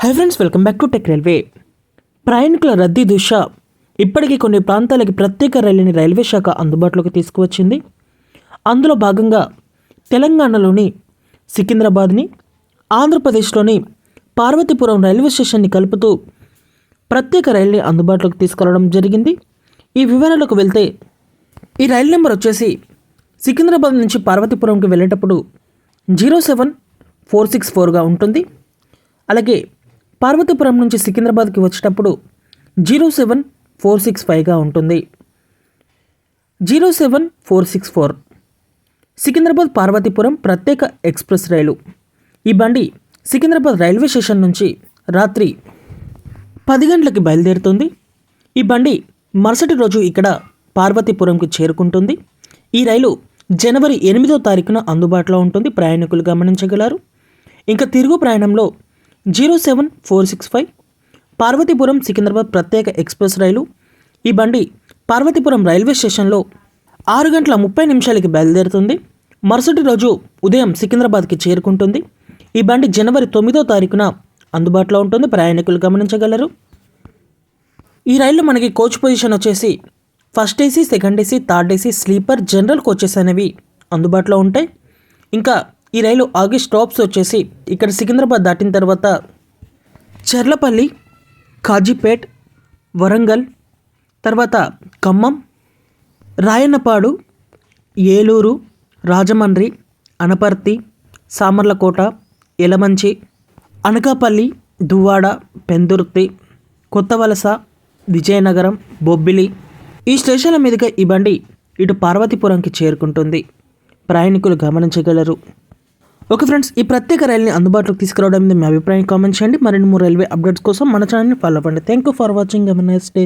Hi friends, welcome back to tech railway. ప్రయాణికుల రద్దీ దృష్ట్యా ఇప్పటికీ కొన్ని ప్రాంతాలకి ప్రత్యేక రైలుని రైల్వే శాఖ అందుబాటులోకి తీసుకువచ్చింది. అందులో భాగంగా తెలంగాణలోని సికింద్రాబాద్ని, ఆంధ్రప్రదేశ్లోని పార్వతీపురం రైల్వే స్టేషన్ని కలుపుతూ ప్రత్యేక రైలుని అందుబాటులోకి తీసుకురావడం జరిగింది. ఈ వివరాలకు వెళ్తే ఈ రైలు నెంబర్ వచ్చేసి సికింద్రాబాద్ నుంచి పార్వతీపురంకి వెళ్ళేటప్పుడు 07464గా ఉంటుంది. అలాగే పార్వతీపురం నుంచి సికింద్రాబాద్కి వచ్చేటప్పుడు 07465గా ఉంటుంది. 07464 సికింద్రాబాద్ పార్వతీపురం ప్రత్యేక ఎక్స్ప్రెస్ రైలు. ఈ బండి సికింద్రాబాద్ రైల్వే స్టేషన్ నుంచి రాత్రి 10 గంటలకి బయలుదేరుతుంది. ఈ బండి మరుసటి రోజు ఇక్కడ పార్వతీపురంకి చేరుకుంటుంది. ఈ రైలు జనవరి 8వ తారీఖున అందుబాటులో ఉంటుంది, ప్రయాణికులు గమనించగలరు. ఇంకా తిరుగు ప్రయాణంలో 07465 పార్వతీపురం సికింద్రాబాద్ ప్రత్యేక ఎక్స్ప్రెస్ రైలు. ఈ బండి పార్వతీపురం రైల్వే స్టేషన్లో 6:30 బయలుదేరుతుంది. మరుసటి రోజు ఉదయం సికింద్రాబాద్కి చేరుకుంటుంది. ఈ బండి జనవరి 9వ తారీఖున అందుబాటులో ఉంటుంది, ప్రయాణికులు గమనించగలరు. ఈ రైల్లో మనకి కోచ్ పొజిషన్ వచ్చేసి first AC, second AC, third AC, sleeper, general coaches అనేవి అందుబాటులో ఉంటాయి. ఇంకా ఈ రైలు ఆగే స్టాప్స్ వచ్చేసి ఇక్కడ సికింద్రాబాద్ దాటిన తర్వాత చర్లపల్లి, కాజీపేట్, వరంగల్, తర్వాత ఖమ్మం, రాయన్నపాడు, ఏలూరు, రాజమండ్రి, అనపర్తి, సామర్లకోట, యలమంచి, అనకాపల్లి, దువ్వాడ, పెందుర్తి, కొత్తవలస, విజయనగరం, బొబ్బిలి ఈ స్టేషన్ల మీదుగా ఈ బండి ఇటు పార్వతీపురంకి చేరుకుంటుంది, ప్రయాణికులు గమనించగలరు. ఓకే ఫ్రెండ్స్, ఈ ప్రత్యేక రైలుని అందుబాటులోకి తీసుకురావడం మీద మీ అభిప్రాయం కామెంట్ చేయండి. మరిన్ని 3 రైల్వే అప్డేట్స్ కోసం మన ఛానల్ని ఫాలో అవ్వండి. Thank you for watching. Have a nice day.